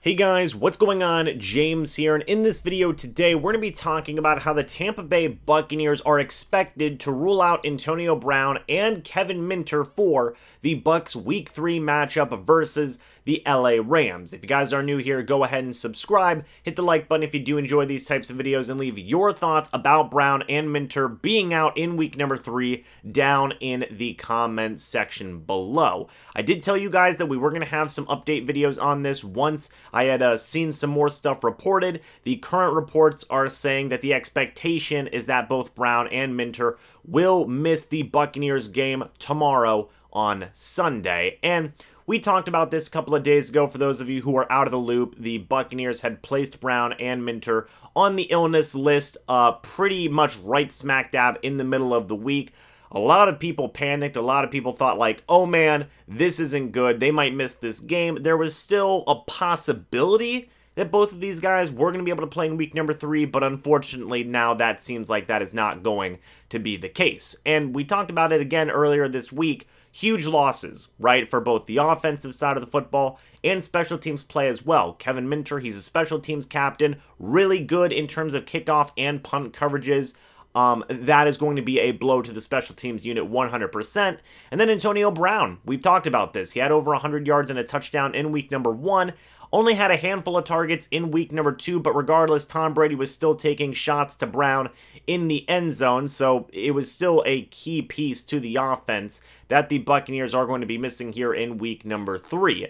Hey guys, what's going on? James here, and in this video today, we're going to be talking about how the Tampa Bay Buccaneers are expected to rule out Antonio Brown and Kevin Minter for the Bucs Week 3 matchup versus the LA Rams. If you guys are new here, go ahead and subscribe, hit the like button if you do enjoy these types of videos, and leave your thoughts about Brown and Minter being out in week number 3 down in the comments section below. I did tell you guys that we were going to have some update videos on this once I had seen some more stuff reported. The current reports are saying that the expectation is that both Brown and Minter will miss the Buccaneers game tomorrow on Sunday. And we talked about this a couple of days ago. For those of you who are out of the loop, the Buccaneers had placed Brown and Minter on the illness list pretty much right smack dab in the middle of the week. A lot of people panicked. A lot of people thought like, oh man, this isn't good. They might miss this game. There was still a possibility that both of these guys were going to be able to play in week number 3, but unfortunately now that seems like that is not going to be the case. And we talked about it again earlier this week. Huge losses, right, for both the offensive side of the football and special teams play as well. Kevin Minter, he's a special teams captain, really good in terms of kickoff and punt coverages. That is going to be a blow to the special teams unit 100%. And then Antonio Brown, we've talked about this. He had over 100 yards and a touchdown in week number 1. Only had a handful of targets in week number 2, but regardless, Tom Brady was still taking shots to Brown in the end zone, so it was still a key piece to the offense that the Buccaneers are going to be missing here in week number 3.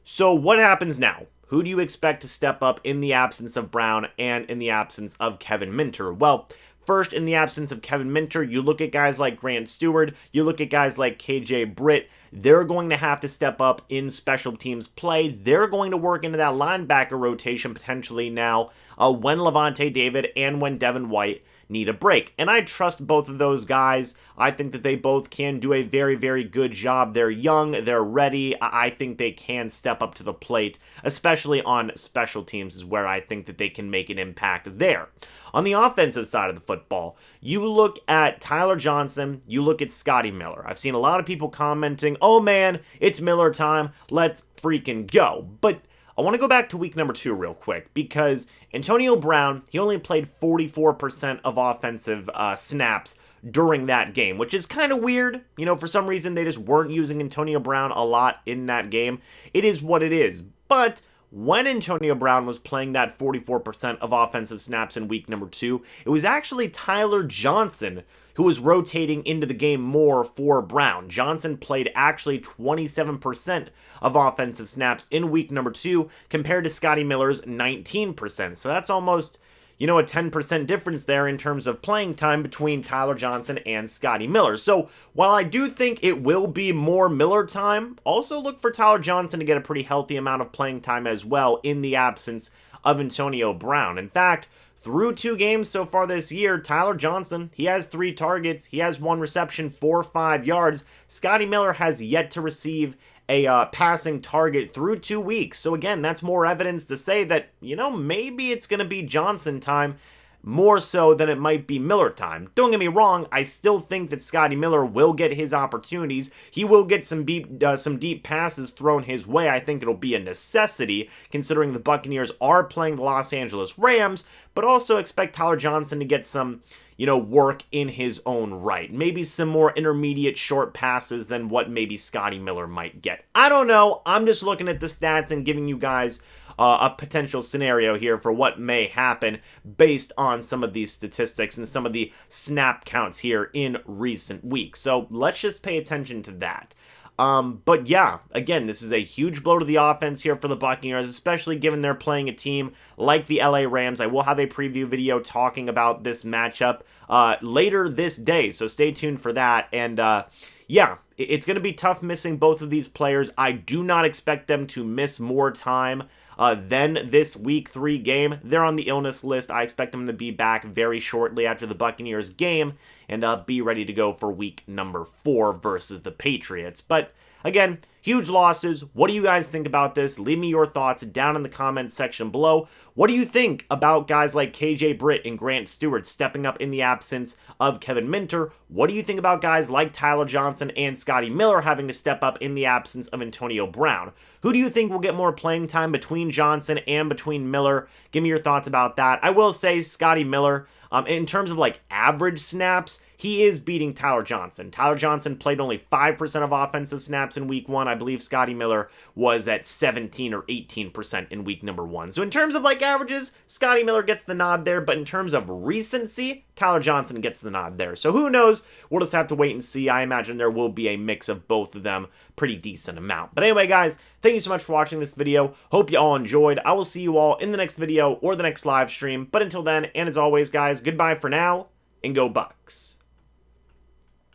So what happens now? Who do you expect to step up in the absence of Brown and in the absence of Kevin Minter? Well, first, in the absence of Kevin Minter, you look at guys like Grant Stuard, you look at guys like KJ Britt, they're going to have to step up in special teams play. They're going to work into that linebacker rotation potentially now when Lavonte David and when Devin White need a break. And I trust both of those guys. I think that they both can do a very, very good job. They're young, they're ready. I think they can step up to the plate, especially on special teams is where I think that they can make an impact there. On the offensive side of the football, you look at Tyler Johnson, you look at Scotty Miller. I've seen a lot of people commenting, oh man, it's Miller time, let's freaking go. But I want to go back to week number 2 real quick because Antonio Brown, he only played 44% of offensive snaps during that game, which is kind of weird. You know, for some reason, they just weren't using Antonio Brown a lot in that game. It is what it is. But when Antonio Brown was playing that 44% of offensive snaps in week number 2, it was actually Tyler Johnson who was rotating into the game more for Brown. Johnson played actually 27% of offensive snaps in week number 2 compared to Scotty Miller's 19%. So that's almost, a 10% difference there in terms of playing time between Tyler Johnson and Scotty Miller. So while I do think it will be more Miller time, also look for Tyler Johnson to get a pretty healthy amount of playing time as well in the absence of Antonio Brown. In fact, through 2 games so far this year, Tyler Johnson, he has 3 targets, he has 1 reception for 5 yards. Scotty Miller has yet to receive a passing target through 2 weeks. So again, that's more evidence to say that, maybe it's going to be Johnson time more so than it might be Miller time. Don't get me wrong, I still think that Scotty Miller will get his opportunities. He will get some deep passes thrown his way. I think it'll be a necessity considering the Buccaneers are playing the Los Angeles Rams, but also expect Tyler Johnson to get some work in his own right. Maybe some more intermediate short passes than what maybe Scotty Miller might get. I don't know. I'm just looking at the stats and giving you guys a potential scenario here for what may happen based on some of these statistics and some of the snap counts here in recent weeks. So let's just pay attention to that. But yeah, again, this is a huge blow to the offense here for the Buccaneers, especially given they're playing a team like the LA Rams. I will have a preview video talking about this matchup later this day, so stay tuned for that. And yeah, it's going to be tough missing both of these players. I do not expect them to miss more time than this week 3 game. They're on the illness list. I expect them to be back very shortly after the Buccaneers game and be ready to go for week number 4 versus the Patriots. But again, Huge losses. What do you guys think about this? Leave me your thoughts down in the comments section below. What do you think about guys like KJ Britt and Grant Stewart stepping up in the absence of Kevin Minter? What do you think about guys like Tyler Johnson and Scotty Miller having to step up in the absence of Antonio Brown? Who do you think will get more playing time between Johnson and between Miller? Give me your thoughts about that. I will say Scotty Miller, in terms of like average snaps, he is beating Tyler Johnson. Tyler Johnson played only 5% of offensive snaps in week 1. I believe Scotty Miller was at 17 or 18% in week number 1. So in terms of like averages, Scotty Miller gets the nod there, but in terms of recency, Tyler Johnson gets the nod there. So who knows? We'll just have to wait and see. I imagine there will be a mix of both of them, pretty decent amount. But anyway, guys, thank you so much for watching this video. Hope you all enjoyed. I will see you all in the next video or the next live stream. But until then, and as always, guys, goodbye for now, and go Bucs.